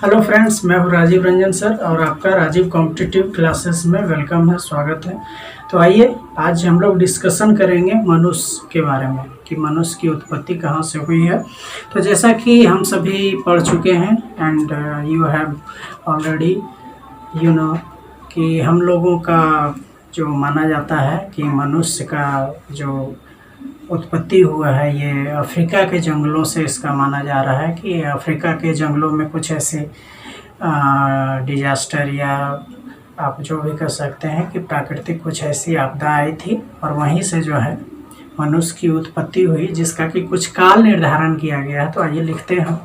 Hello friends, मैं हूँ Rajiv Ranjan sir और आपका राजीव कॉम्पिटिटिव क्लासेस में वेलकम है, स्वागत है। तो आइए आज हम लोग डिस्कशन करेंगे मनुष्य के बारे में कि मनुष्य की उत्पत्ति कहाँ से हुई है। तो जैसा कि हम सभी पढ़ चुके हैं and you have already you know कि हम लोगों का जो माना जाता है कि मनुष्य का जो उत्पत्ति हुआ है ये अफ्रीका के जंगलों से इसका माना जा रहा है कि अफ्रीका के जंगलों में कुछ ऐसे डिजास्टर या आप जो भी कर सकते हैं कि प्राकृतिक कुछ ऐसी आपदा आई थी और वहीं से जो है मनुष्य की उत्पत्ति हुई, जिसका कि कुछ काल निर्धारण किया गया है। तो आइए लिखते हैं।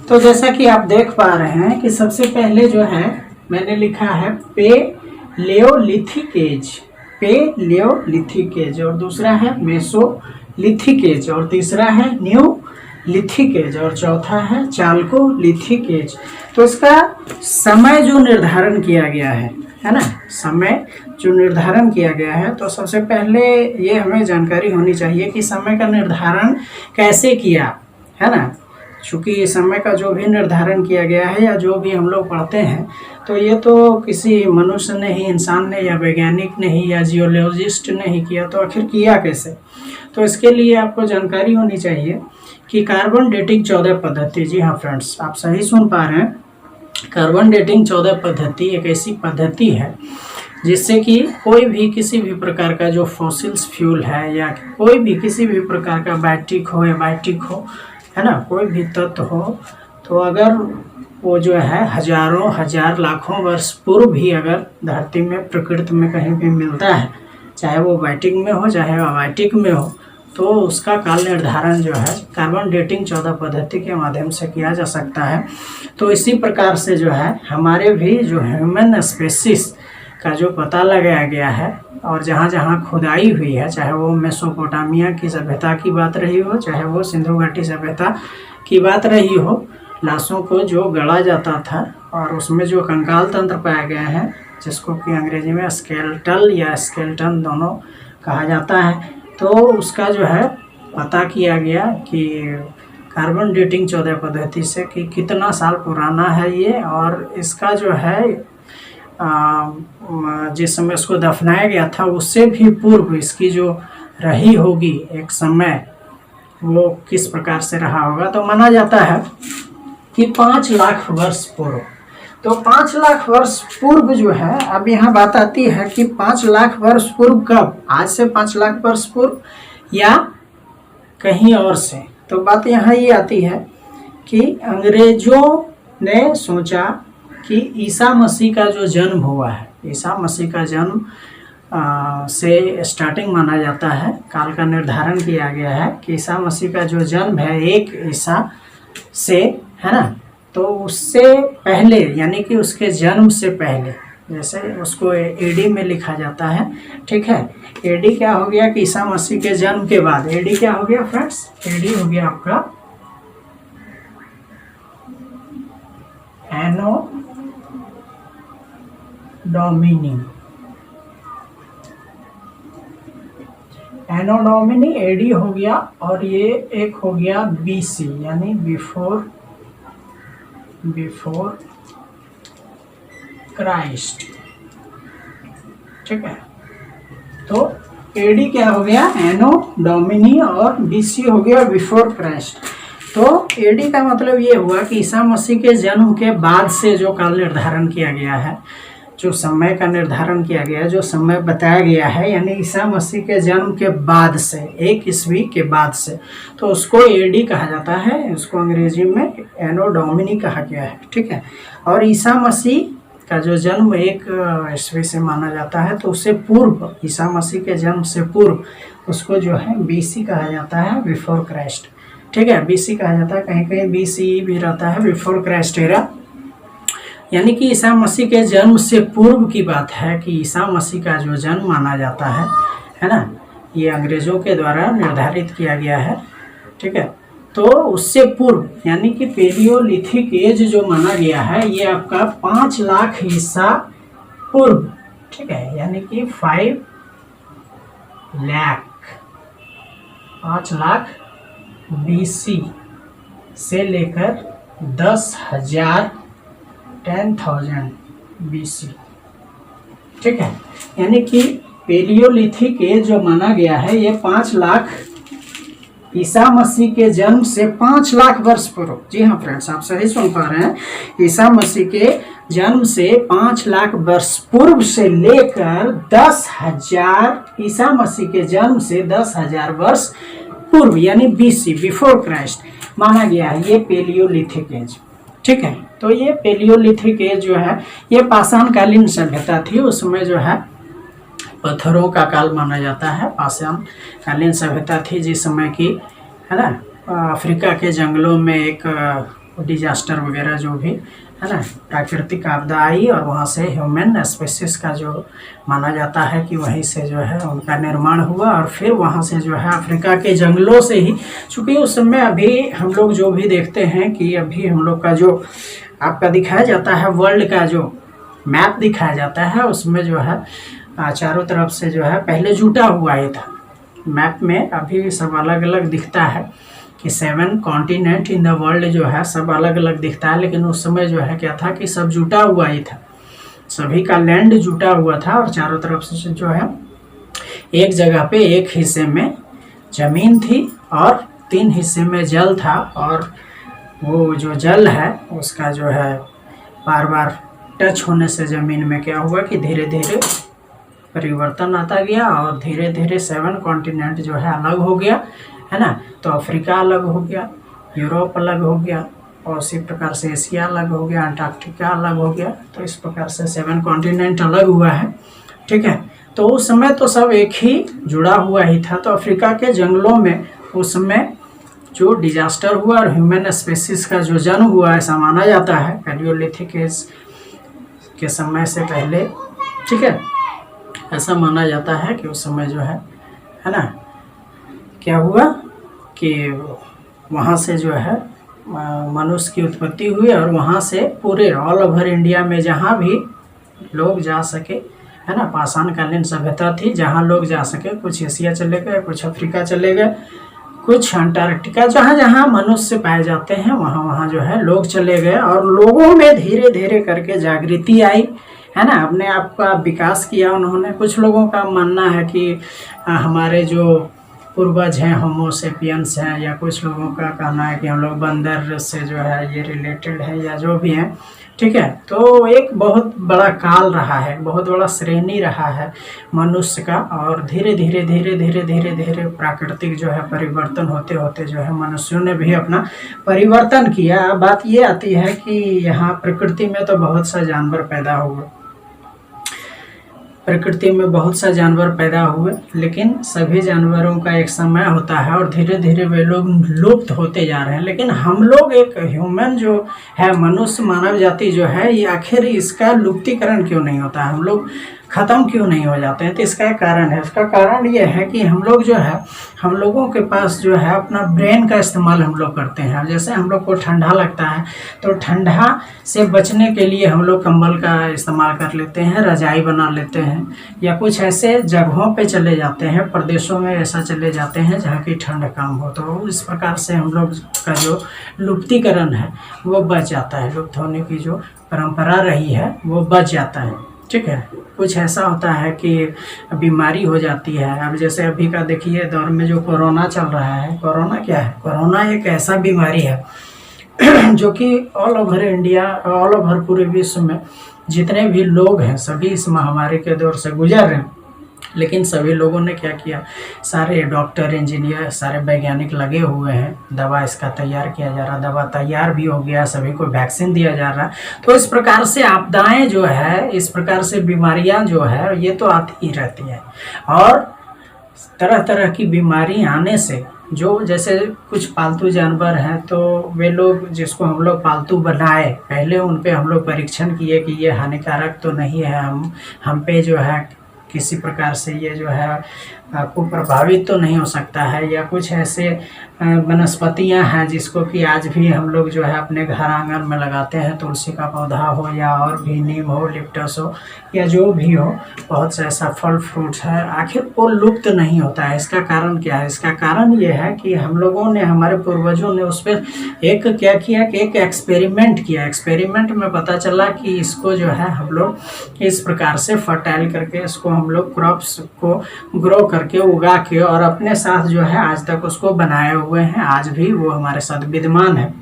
तो जैसा कि आप देख पा रहे हैं कि सबसे पहले जो है मैंने लिखा है पेलियोलिथिक एज और दूसरा है मेसोलिथिक एज और तीसरा है न्यूलिथिक एज और चौथा है चाल्कोलिथिक एज। तो इसका समय जो निर्धारण किया गया है ना, समय जो निर्धारण किया गया है, तो सबसे पहले ये हमें जानकारी होनी चाहिए कि समय का निर्धारण कैसे किया है ना। चूँकि समय का जो भी निर्धारण किया गया है या जो भी हम लोग पढ़ते हैं, तो ये तो किसी मनुष्य ने ही, इंसान ने या वैज्ञानिक ने ही या जियोलॉजिस्ट ने ही किया, तो आखिर किया कैसे। तो इसके लिए आपको जानकारी होनी चाहिए कि कार्बन डेटिंग 14 पद्धति, जी हाँ फ्रेंड्स, आप सही सुन पा रहे हैं। कार्बन डेटिंग 14 पद्धति एक ऐसी पद्धति है जिससे कि कोई भी किसी भी प्रकार का जो फॉसिल्स फ्यूल है या कोई भी किसी भी प्रकार का बैट्रिक हो या बायोटिक हो, है ना, कोई भी तत्व हो, तो अगर वो जो है हजारों हजार लाखों वर्ष पूर्व भी अगर धरती में प्रकृति में कहीं भी मिलता है, चाहे वो बायोटिक में हो चाहे अबायोटिक में हो, तो उसका काल निर्धारण जो है कार्बन डेटिंग 14 पद्धति के माध्यम से किया जा सकता है। तो इसी प्रकार से जो है हमारे भी जो ह्यूमन स्पेसिस का जो पता लगाया गया है और जहाँ जहाँ खुदाई हुई है, चाहे वो मेसोपोटामिया की सभ्यता की बात रही हो, चाहे वो सिंधु घाटी सभ्यता की बात रही हो, लाशों को जो गड़ा जाता था और उसमें जो कंकाल तंत्र पाए गए हैं, जिसको कि अंग्रेजी में स्केलेटल या स्केलेटन दोनों कहा जाता है, तो उसका जो है पता किया गया कि कार्बन डेटिंग 14 पद्धति से कि कितना साल पुराना है ये, और इसका जो है जिस समय उसको दफनाया गया था उससे भी पूर्व इसकी जो रही होगी एक समय, वो किस प्रकार से रहा होगा। तो माना जाता है कि 5 लाख वर्ष पूर्व। तो 5 लाख वर्ष पूर्व जो है, अब यहाँ बात आती है कि 5 लाख वर्ष पूर्व कब, आज से 5 लाख वर्ष पूर्व या कहीं और से। तो बात यहाँ ये आती है कि अंग्रेजों ने सोचा कि ईसा मसीह का जो जन्म हुआ है, ईसा मसीह का जन्म से स्टार्टिंग माना जाता है, काल का निर्धारण किया गया है कि ईसा मसीह का जो जन्म है एक ईसा से, है ना, तो उससे पहले यानी कि उसके जन्म से पहले, जैसे उसको एडी में लिखा जाता है, ठीक है। एडी क्या हो गया कि ईसा मसीह के जन्म के बाद एडी क्या हो गया फ्रेंड्स, एडी हो गया आपका एनो डोमिनी, एनो डोमिनी एडी हो गया, और ये एक हो गया बीसी यानी बिफोर क्राइस्ट, ठीक है। तो एडी क्या हो गया, एनो डोमिनी, और बीसी हो गया बिफोर क्राइस्ट। तो एडी का मतलब ये हुआ कि ईसा मसीह के जन्म के बाद से जो काल निर्धारण किया गया है, जो समय का निर्धारण किया गया है, जो समय बताया गया है, यानी ईसा मसीह के जन्म के बाद से 1 ईस्वी के बाद से, तो उसको एडी कहा जाता है। उसको अंग्रेजी में एनो डोमिनी कहा गया है, ठीक है। और ईसा मसीह का जो जन्म 1 ईस्वी से माना जाता है, तो उससे पूर्व, ईसा मसीह के जन्म से पूर्व उसको जो है बीसी कहा जाता है, बिफोर क्राइस्ट, ठीक है। बीसी कहा जाता है, कहीं कहीं बीसी भी रहता है, बिफोर क्राइस्ट एरा, यानी कि ईसा मसीह के जन्म से पूर्व की बात है कि ईसा मसीह का जो जन्म माना जाता है ना, ये अंग्रेज़ों के द्वारा निर्धारित किया गया है, ठीक है। तो उससे पूर्व यानी कि पेलियोलिथिक एज जो माना गया है, ये आपका 5 लाख ईसा पूर्व, ठीक है, यानी कि 5 लाख BC से लेकर 10,000 BC, ठीक है। यानी कि पेलियोलिथिक एज जो माना गया है, ये 5 लाख ईसा मसीह के जन्म से 5 लाख वर्ष पूर्व, जी हाँ फ्रेंड्स, आप सही सुन पा रहे हैं, ईसा मसीह के जन्म से 5 लाख वर्ष पूर्व से लेकर 10,000, ईसा मसीह के जन्म से 10,000 वर्ष पूर्व यानी BC, बिफोर क्राइस्ट माना गया है ये पेलियोलिथिक एज, ठीक है। तो ये पेलियोलिथिक एज जो है, ये पाषाण कालीन सभ्यता थी। उसमें जो है पत्थरों का काल माना जाता है, पाषाण कालीन सभ्यता थी, जिस समय की, है ना, अफ्रीका के जंगलों में एक डिजास्टर वगैरह जो भी, है ना, प्राकृतिक आपदा आई और वहाँ से ह्यूमन स्पेसिस का जो माना जाता है कि वहीं से जो है उनका निर्माण हुआ, और फिर वहाँ से जो है अफ्रीका के जंगलों से ही, चूँकि उस समय अभी हम लोग जो भी देखते हैं कि अभी हम लोग का जो आपका दिखाया जाता है, वर्ल्ड का जो मैप दिखाया जाता है, उसमें जो है चारों तरफ से जो है पहले जुटा हुआ ही था। मैप में अभी सब अलग अलग दिखता है कि 7 कॉन्टिनेंट इन द वर्ल्ड जो है सब अलग अलग दिखता है, लेकिन उस समय जो है क्या था कि सब जुटा हुआ ही था, सभी का लैंड जुटा हुआ था, और चारों तरफ से जो है एक जगह पे एक हिस्से में ज़मीन थी और 3 हिस्से में जल था, और वो जो जल है उसका जो है बार बार टच होने से ज़मीन में क्या हुआ कि धीरे धीरे परिवर्तन आता गया, और धीरे धीरे 7 कॉन्टिनेंट जो है अलग हो गया, है ना। तो अफ्रीका अलग हो गया, यूरोप अलग हो गया, और उसी प्रकार से एशिया अलग हो गया, अंटार्कटिका अलग हो गया। तो इस प्रकार से 7 कॉन्टिनेंट अलग हुआ है, ठीक है। तो उस समय तो सब एक ही जुड़ा हुआ ही था। तो अफ्रीका के जंगलों में उस समय जो डिजास्टर हुआ और ह्यूमन स्पेसिस का जो जन्म हुआ, ऐसा माना जाता है पेलियोलिथिक एज के समय से पहले, ठीक है। ऐसा माना जाता है कि उस समय जो है ना, क्या हुआ कि वहाँ से जो है मनुष्य की उत्पत्ति हुई, और वहाँ से पूरे ऑल ओवर इंडिया में जहाँ भी लोग जा सके, है ना, पाषाण कालीन सभ्यता थी, जहाँ लोग जा सके, कुछ एशिया चले गए, कुछ अफ्रीका चले गए, कुछ अंटार्कटिका, जहाँ जहाँ मनुष्य पाए जाते हैं वहाँ वहाँ जो है लोग चले गए, और लोगों में धीरे धीरे करके जागृति आई, है ना, अपने आप का विकास किया उन्होंने। कुछ लोगों का मानना है कि हमारे जो पूर्वज हैं होमोसेपियंस हैं, या कुछ लोगों का कहना है कि हम लोग बंदर से जो है ये रिलेटेड है, या जो भी हैं, ठीक है। तो एक बहुत बड़ा काल रहा है, बहुत बड़ा श्रेणी रहा है मनुष्य का, और धीरे धीरे धीरे धीरे धीरे धीरे प्राकृतिक जो है परिवर्तन होते होते जो है मनुष्यों ने भी अपना परिवर्तन किया। बात ये आती है कि यहाँ प्रकृति में तो बहुत सा जानवर पैदा हुए, प्रकृति में बहुत सा जानवर पैदा हुए, लेकिन सभी जानवरों का एक समय होता है, और धीरे धीरे वे लोग लुप्त होते जा रहे हैं। लेकिन हम लोग एक ह्यूमन जो है, मनुष्य मानव जाति जो है, ये आखिर इसका लुप्तीकरण क्यों नहीं होता है, हम लोग ख़त्म क्यों नहीं हो जाते हैं? तो इसका एक कारण है। इसका कारण ये है कि हम लोग जो है, हम लोगों के पास जो है अपना ब्रेन का इस्तेमाल हम लोग करते हैं। जैसे हम लोग को ठंडा लगता है तो ठंडा से बचने के लिए हम लोग कंबल का इस्तेमाल कर लेते हैं, रजाई बना लेते हैं, या कुछ ऐसे जगहों पे चले जाते हैं, प्रदेशों में ऐसा चले जाते हैं जहाँ की ठंड कम हो। तो इस प्रकार से हम लोग का जो लुप्तीकरण है वो बच जाता है, लुप्त होने की जो परंपरा रही है वो बच जाता है। ठीक है। कुछ ऐसा होता है कि बीमारी हो जाती है। अब जैसे अभी का देखिए दौर में जो कोरोना चल रहा है, कोरोना क्या है? कोरोना एक ऐसा बीमारी है जो कि all over India, all over पूरे विश्व में जितने भी लोग हैं सभी इस महामारी के दौर से गुजर रहे हैं। लेकिन सभी लोगों ने क्या किया, सारे डॉक्टर, इंजीनियर, सारे वैज्ञानिक लगे हुए हैं, दवा इसका तैयार किया जा रहा, दवा तैयार भी हो गया, सभी को वैक्सीन दिया जा रहा। तो इस प्रकार से आपदाएं जो है, इस प्रकार से बीमारियां जो है ये तो आती ही रहती है। और तरह तरह की बीमारी आने से जो जैसे कुछ पालतू जानवर हैं तो वे लोग जिसको हम लोग पालतू बनाए, पहले उन पे हम लोग परीक्षण किए कि ये हानिकारक तो नहीं है, हम पे जो है किसी प्रकार से ये जो है आपको प्रभावित तो नहीं हो सकता है, या कुछ ऐसे वनस्पतियां हैं जिसको कि आज भी हम लोग जो है अपने घर आंगन में लगाते हैं, तुलसी का पौधा हो या और भी नीम हो, लिप्टस हो या जो भी हो, बहुत से ऐसा फल फ्रूट्स है, आखिर वो लुप्त नहीं होता है। इसका कारण क्या है? इसका कारण ये है कि हम लोगों ने, हमारे पूर्वजों ने उस पर एक क्या किया कि एक एक्सपेरिमेंट किया। एक्सपेरिमेंट में पता चला कि इसको जो है हम लोग इस प्रकार से फर्टाइल करके इसको हम लोग क्रॉप्स को ग्रो करके, उगा के और अपने साथ जो है आज तक उसको बनाए हुए हैं। आज भी वो हमारे साथ विद्यमान है।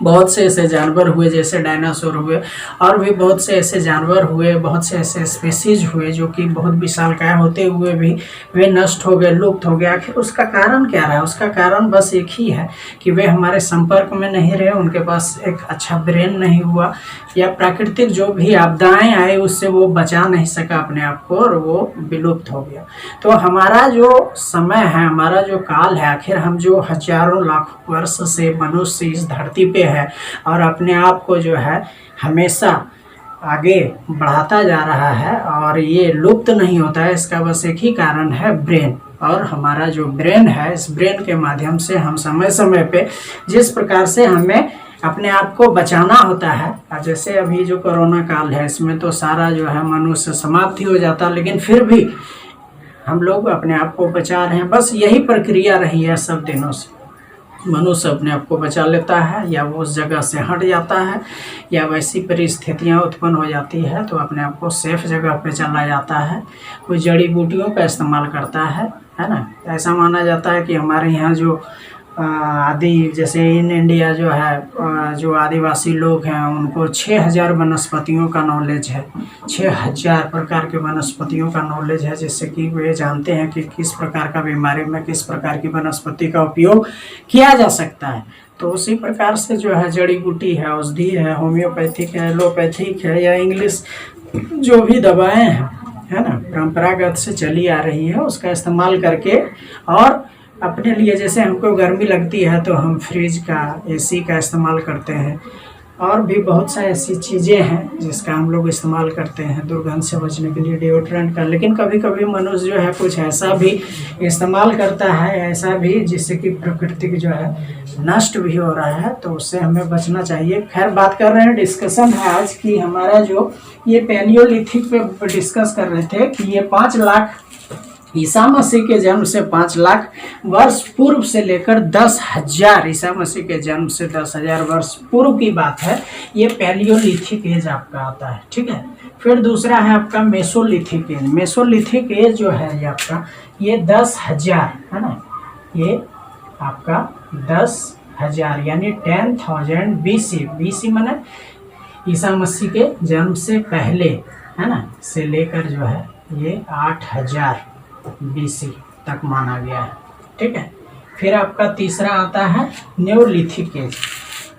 बहुत से ऐसे जानवर हुए जैसे डायनासोर हुए, और भी बहुत से ऐसे जानवर हुए, बहुत से ऐसे स्पीसीज हुए जो कि बहुत विशालकाय होते हुए भी वे नष्ट हो गए, लुप्त हो गए। आखिर उसका कारण क्या रहा? उसका कारण बस एक ही है कि वे हमारे संपर्क में नहीं रहे, उनके पास एक अच्छा ब्रेन नहीं हुआ, या प्राकृतिक जो भी आपदाएं आए उससे वो बचा नहीं सका अपने आप को और वो विलुप्त हो गया। तो हमारा जो समय है, हमारा जो काल है, आखिर हम जो हजारों लाखों वर्ष से मनुष्य इस धरती पे है और अपने आप को जो है हमेशा आगे बढ़ाता जा रहा है और ये लुप्त नहीं होता है, इसका बस एक ही कारण है, ब्रेन। और हमारा जो ब्रेन है, इस ब्रेन के माध्यम से हम समय समय पे जिस प्रकार से हमें अपने आप को बचाना होता है, जैसे अभी जो कोरोना काल है इसमें तो सारा जो है मनुष्य समाप्त ही हो जाता, लेकिन फिर भी हम लोग अपने आप को बचा रहे हैं। बस यही प्रक्रिया रही है सब दिनों से। मनुष्य अपने आप को बचा लेता है, या वो उस जगह से हट जाता है, या वैसी परिस्थितियां उत्पन्न हो जाती है तो अपने आप को सेफ जगह पे चला जाता है, कोई जड़ी बूटियों का इस्तेमाल करता है ना। ऐसा माना जाता है कि हमारे यहाँ जो आदि, जैसे इन इंडिया जो है, जो आदिवासी लोग हैं उनको 6000 वनस्पतियों का नॉलेज है, 6000 प्रकार के वनस्पतियों का नॉलेज है, जिससे कि वे जानते हैं कि किस प्रकार का बीमारी में किस प्रकार की वनस्पति का उपयोग किया जा सकता है। तो उसी प्रकार से जो है जड़ी बूटी है, औषधि है, होम्योपैथिक है, एलोपैथिक है, या इंग्लिश जो भी दवाएं हैं, है ना, परंपरागत से चली आ रही है, उसका इस्तेमाल करके और अपने लिए, जैसे हमको गर्मी लगती है तो हम फ्रिज का, एसी का इस्तेमाल करते हैं, और भी बहुत सारी ऐसी चीज़ें हैं जिसका हम लोग इस्तेमाल करते हैं दुर्गंध से बचने के लिए, डिओड्रेंट का। लेकिन कभी कभी मनुष्य जो है कुछ ऐसा भी इस्तेमाल करता है, ऐसा भी जिससे कि प्रकृति जो है नष्ट भी हो रहा है, तो उससे हमें बचना चाहिए। खैर, बात कर रहे हैं, डिस्कशन है आज की हमारा जो ये पैलियोलिथिक पे डिस्कस कर रहे थे कि ये 5 लाख ईसा मसीह के जन्म से 5 लाख वर्ष पूर्व से लेकर 10,000, ईसा मसीह के जन्म से 10,000 वर्ष पूर्व की बात है, ये पैलियोलिथिक एज आपका आता है। ठीक है। फिर दूसरा है आपका मेसोलिथिक एज। मेसोलिथिक एज जो है ये आपका, ये 10,000 है ना, ये आपका 10,000 यानी 10,000 BC। BC माने ईसा मसीह के जन्म से पहले, है ना, से लेकर जो है ये 8,000 BC तक माना गया है। ठीक है। फिर आपका तीसरा आता है न्योलिथिक एज।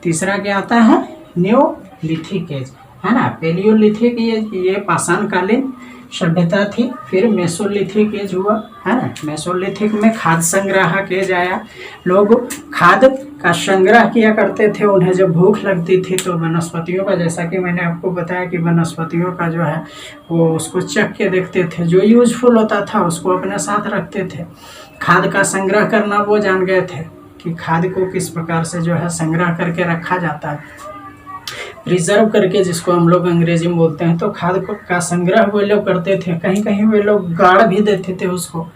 तीसरा क्या आता है? न्योलिथिक एज, है ना। पैलियोलिथिक एज ये पाषाणकालीन सभ्यता थी। फिर मेसोलिथिक एज हुआ, है ना। मेसोलिथिक में खाद्य संग्राहक एज आया। लोग खाद्य का संग्रह किया करते थे, उन्हें जब भूख लगती थी तो वनस्पतियों का, जैसा कि मैंने आपको बताया कि वनस्पतियों का जो है वो उसको चख के देखते थे, जो यूजफुल होता था उसको अपने साथ रखते थे। खाद्य का संग्रह करना वो जान गए थे कि खाद्य को किस प्रकार से जो है संग्रह करके रखा जाता है, प्रिजर्व करके, जिसको हम लोग अंग्रेजी में बोलते हैं। तो खाद्य का संग्रह वे लोग करते थे, कहीं कहीं वे लोग गाड़ भी देते थे उसको,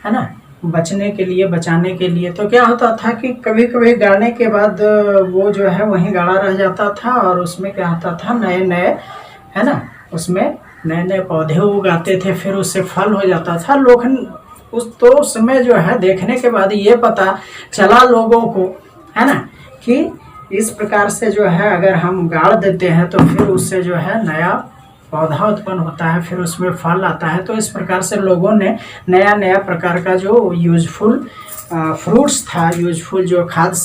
है ना, बचने के लिए, बचाने के लिए। तो क्या होता था कि कभी कभी गाड़ने के बाद वो जो है वहीं गाड़ा रह जाता था, और उसमें क्या होता था, नए नए, है ना, उसमें नए नए पौधे उगाते थे, फिर उससे फल हो जाता था। लोग उस तो समय जो है देखने के बाद ये पता चला लोगों को, है ना, कि इस प्रकार से जो है अगर हम गाड़ देते हैं तो फिर उससे जो है नया पौधा उत्पन्न होता है, फिर उसमें फल आता है। तो इस प्रकार से लोगों ने नया नया प्रकार का जो यूजफुल फ्रूट्स था, यूजफुल जो खाद्य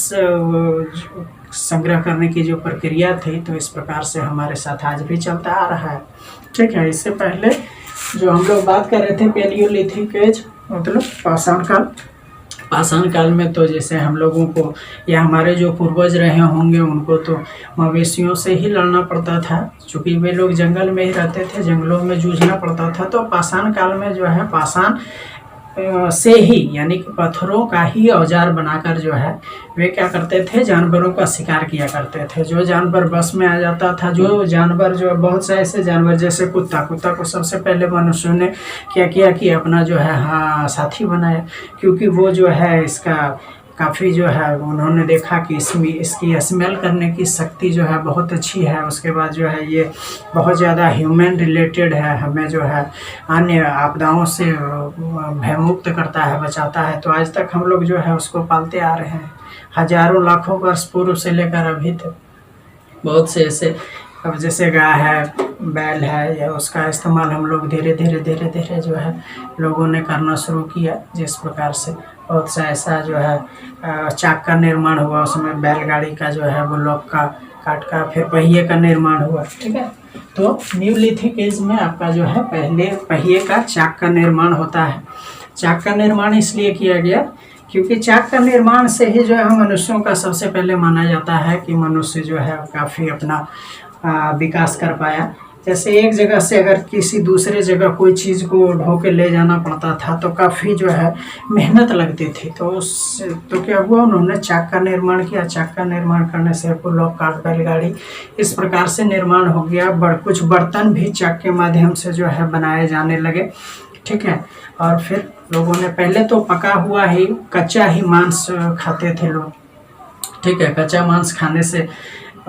संग्रह करने की जो प्रक्रिया थी, तो इस प्रकार से हमारे साथ आज भी चलता आ रहा है। ठीक है, इससे पहले जो हम लोग बात कर रहे थे पैलियोलिथिक एज, मतलब पाषाण काल। पाषाण काल में तो जैसे हम लोगों को या हमारे जो पूर्वज रहे होंगे उनको तो मवेशियों से ही लड़ना पड़ता था, चूँकि वे लोग जंगल में ही रहते थे, जंगलों में जूझना पड़ता था। तो पाषाण काल में जो है पाषाण से ही, यानी कि पत्थरों का ही औजार बनाकर जो है वे क्या करते थे, जानवरों का शिकार किया करते थे। जो जानवर बस में आ जाता था, जो जानवर जो बहुत से ऐसे जानवर जैसे कुत्ता को सबसे पहले मनुष्यों ने क्या किया कि अपना जो है साथी बनाया, क्योंकि वो जो है इसका काफ़ी जो है उन्होंने देखा कि इसकी स्मेल करने की शक्ति जो है बहुत अच्छी है। उसके बाद जो है ये बहुत ज़्यादा ह्यूमन रिलेटेड है, हमें जो है अन्य आपदाओं से भयमुक्त करता है, बचाता है। तो आज तक हम लोग जो है उसको पालते आ रहे हैं, हजारों लाखों वर्ष पूर्व से लेकर अभी तक। बहुत से ऐसे, अब जैसे गाय है, बैल है, या उसका इस्तेमाल हम लोग धीरे धीरे जो है लोगों ने करना शुरू किया। जिस प्रकार से बहुत सा ऐसा जो है चाक का निर्माण हुआ, उसमें बैलगाड़ी का जो है वो लॉक का काट का फिर पहिए का निर्माण हुआ। ठीक है, तो न्यूलिथिक एज में आपका जो है पहले पहिए का चाक का निर्माण होता है। चाक का निर्माण इसलिए किया गया क्योंकि चाक का निर्माण से ही जो है मनुष्यों का सबसे पहले माना जाता है कि मनुष्य जो है काफ़ी अपना विकास कर पाया। जैसे एक जगह से अगर किसी दूसरे जगह कोई चीज़ को ढो के ले जाना पड़ता था तो काफ़ी जो है मेहनत लगती थी। तो क्या हुआ, उन्होंने चाक का निर्माण किया। चाक का निर्माण करने से लॉक कार्ट बैलगाड़ी इस प्रकार से निर्माण हो गया। कुछ बर्तन भी चाक के माध्यम से जो है बनाए जाने लगे। ठीक है, और फिर लोगों ने पहले तो पका हुआ ही कच्चा ही मांस खाते थे लोग। ठीक है, कच्चा मांस खाने से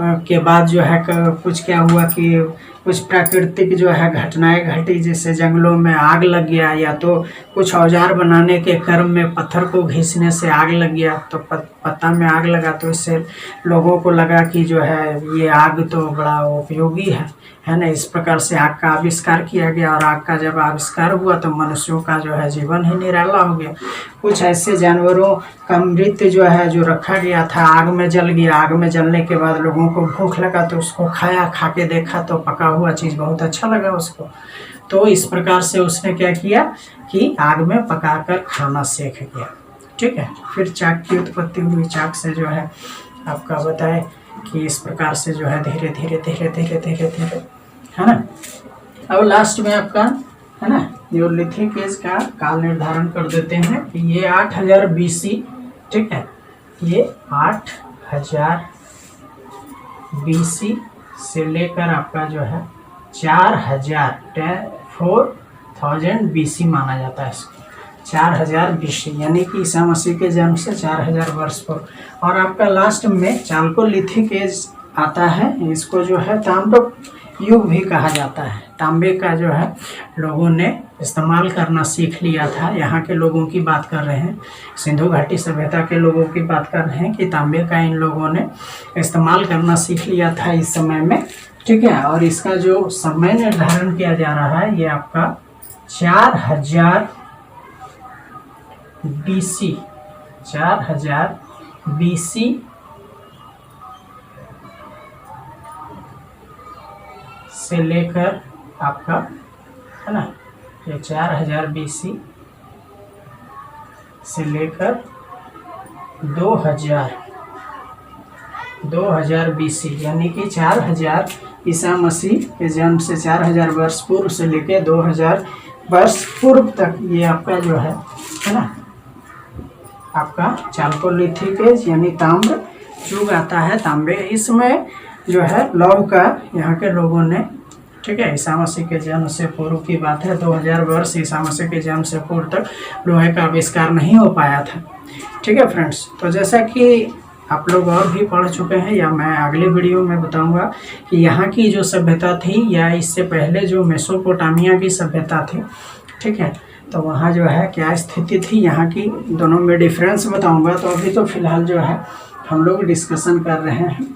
के बाद जो है कुछ क्या हुआ कि कुछ प्राकृतिक जो है घटनाएं घटी, जैसे जंगलों में आग लग गया, या तो कुछ औजार बनाने के क्रम में पत्थर को घिसने से आग लग गया। तो पत्ता में आग लगा तो इससे लोगों को लगा कि जो है ये आग तो बड़ा उपयोगी है ना। इस प्रकार से आग का आविष्कार किया गया, और आग का जब आविष्कार हुआ तो मनुष्यों का जो है जीवन ही निराला हो गया। कुछ ऐसे जानवरों का मृत्यु जो है जो रखा गया था आग में जल गया। आग में जलने के बाद लोगों को भूख लगा तो उसको खाया, खा के देखा तो पका हुआ चीज़ बहुत अच्छा लगा उसको। तो इस प्रकार से उसने क्या किया कि आग में पकाकर खाना सीख गया। ठीक है, फिर चाक की उत्पत्ति हुई। चाक से जो है आपका बताए कि इस प्रकार से जो है धीरे धीरे है ना। अब लास्ट में आपका है ना न्यूलिथिक एज का काल निर्धारण कर देते हैं कि ये 8000 BC। ठीक है, ये 8000 BC से लेकर आपका जो है 4000 BC माना जाता है इसको। 4000 BC यानी कि ईसा मसीह के जन्म से 4000 वर्ष पर। और आपका लास्ट में चाल्कोलिथिक एज आता है। इसको जो है ताम्र युग भी कहा जाता है। तांबे का जो है लोगों ने इस्तेमाल करना सीख लिया था। यहाँ के लोगों की बात कर रहे हैं, सिंधु घाटी सभ्यता के लोगों की बात कर रहे हैं कि तांबे का इन लोगों ने इस्तेमाल करना सीख लिया था इस समय में। ठीक है, और इसका जो समय निर्धारण किया जा रहा है ये आपका 4000 BC 4000 BC से लेकर आपका है ना ये 4000 BC से लेकर 2000 BC यानी कि 4000 ईसा मसीह के जन्म से 4000 वर्ष पूर्व से लेकर 2000 वर्ष पूर्व तक ये आपका जो है ना आपका चाल्कोलिथिक एज यानी ताम्र युग आता है। तांबे इसमें जो है लौह का यहाँ के लोगों ने, ठीक है, ईसा मसीह के जन्म से पूर्व की बात है, 2000 वर्ष ईसा मसीह के जन्म से पूर्व तक लोहे का आविष्कार नहीं हो पाया था। ठीक है फ्रेंड्स, तो जैसा कि आप लोग और भी पढ़ चुके हैं, या मैं अगले वीडियो में बताऊंगा कि यहाँ की जो सभ्यता थी या इससे पहले जो मेसोपोटामिया की सभ्यता थी, ठीक है, तो वहाँ जो है क्या स्थिति थी यहाँ की, दोनों में डिफरेंस बताऊंगा। तो अभी तो फिलहाल जो है हम लोग डिस्कशन कर रहे हैं,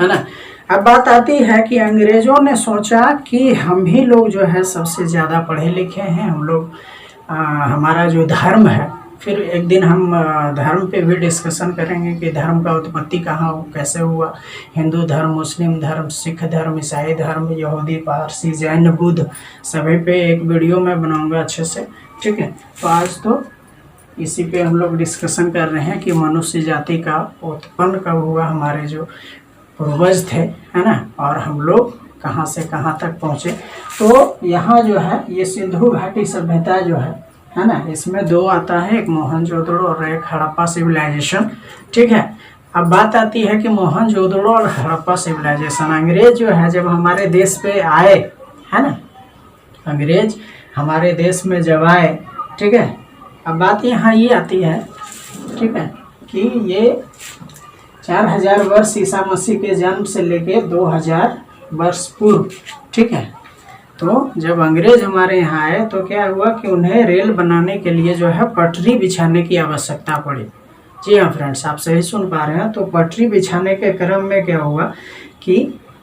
है ना। अब बात आती है कि अंग्रेज़ों ने सोचा कि हम ही लोग जो है सबसे ज़्यादा पढ़े लिखे हैं, हम लोग हमारा जो धर्म है, फिर एक दिन हम धर्म पे भी डिस्कशन करेंगे कि धर्म का उत्पत्ति कहाँ कैसे हुआ, हिंदू धर्म, मुस्लिम धर्म, सिख धर्म, ईसाई धर्म, यहूदी, पारसी, जैन, बुद्ध, सभी पे एक वीडियो मैं बनाऊंगा अच्छे से, ठीक है। तो आज तो इसी पे हम लोग डिस्कशन कर रहे हैं कि मनुष्य जाति का उत्पन्न कब हुआ, हमारे जो पूर्वज थे, है ना, और हम लोग कहाँ से कहाँ तक पहुँचे। तो यहाँ जो है ये सिंधु घाटी सभ्यता जो है ना, इसमें दो आता है, एक मोहनजोदड़ो और एक हड़प्पा सिविलाइजेशन, ठीक है। अब बात आती है कि मोहनजोदड़ो और हड़प्पा सिविलाइजेशन, अंग्रेज जो है जब हमारे देश पे आए, है ना, अंग्रेज हमारे देश में जब आए, ठीक है। अब बात यहाँ ये आती है, ठीक है, कि ये 4000 वर्ष ईसा मसीह के जन्म से लेके 2000 वर्ष पूर्व, ठीक है। तो जब अंग्रेज हमारे यहाँ आए तो क्या हुआ कि उन्हें रेल बनाने के लिए जो है पटरी बिछाने की आवश्यकता पड़ी। जी हाँ फ्रेंड्स, आप सही सुन पा रहे हैं। तो पटरी बिछाने के क्रम में क्या हुआ कि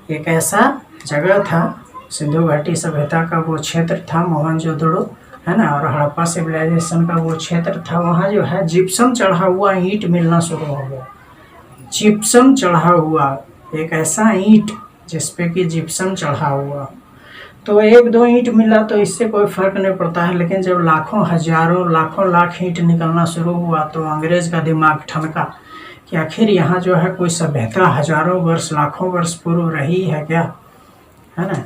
एक ऐसा जगह था, सिंधु घाटी सभ्यता का वो क्षेत्र था मोहनजोदड़ो, है ना, और हड़प्पा सिविलाइजेशन का वो क्षेत्र था, वहाँ जो है जिप्सम चढ़ा हुआ ईंट मिलना शुरू हो गया। जिप्सम चढ़ा हुआ, एक ऐसा ईंट जिसपे कि जिप्सम चढ़ा हुआ। तो एक दो ईंट मिला तो इससे कोई फर्क नहीं पड़ता है, लेकिन जब लाखों हजारों लाखों लाख ईंट निकलना शुरू हुआ तो अंग्रेज का दिमाग ठनका कि आखिर यहाँ जो है कोई सभ्यता हजारों वर्ष लाखों वर्ष पूर्व रही है क्या, है ना।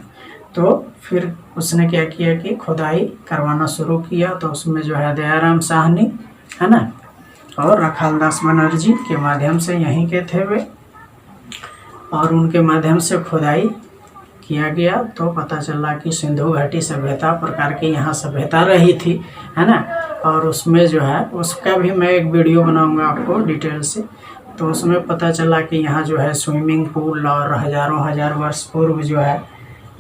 तो फिर उसने क्या किया कि खुदाई करवाना शुरू किया। तो उसमें जो है दयाराम साहनी, है ना, और रखालदास बनर्जी के माध्यम से यहीं के थे वे, और उनके माध्यम से खुदाई किया गया तो पता चला कि सिंधु घाटी सभ्यता प्रकार की यहाँ सभ्यता रही थी, है ना। और उसमें जो है उसका भी मैं एक वीडियो बनाऊंगा आपको डिटेल से। तो उसमें पता चला कि यहाँ जो है स्विमिंग पूल और हजारों हजार वर्ष पूर्व जो है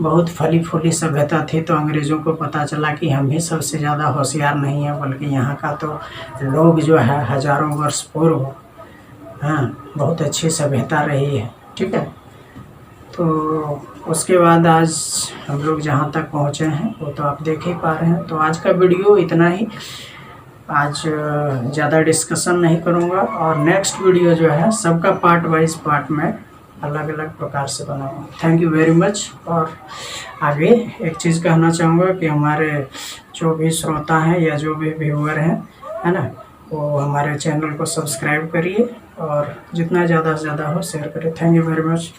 बहुत फली फूली सभ्यता थी। तो अंग्रेज़ों को पता चला कि हम ही सबसे ज़्यादा होशियार नहीं है, बल्कि यहाँ का तो लोग जो है हजारों वर्ष पूर्व, हाँ, बहुत अच्छी सभ्यता रही है, ठीक है। तो उसके बाद आज हम लोग जहाँ तक पहुँचे हैं वो तो आप देख ही पा रहे हैं। तो आज का वीडियो इतना ही, आज ज़्यादा डिस्कशन नहीं करूँगा, और नेक्स्ट वीडियो जो है सबका पार्ट वाइज पार्ट में अलग अलग प्रकार से बनाऊँगा। Thank you very much. और आगे एक चीज़ कहना चाहूँगा कि हमारे जो भी श्रोता हैं या जो भी व्यूअर हैं, है ना, वो हमारे चैनल को सब्सक्राइब करिए और जितना ज़्यादा से ज़्यादा हो शेयर करिए। Thank you very much.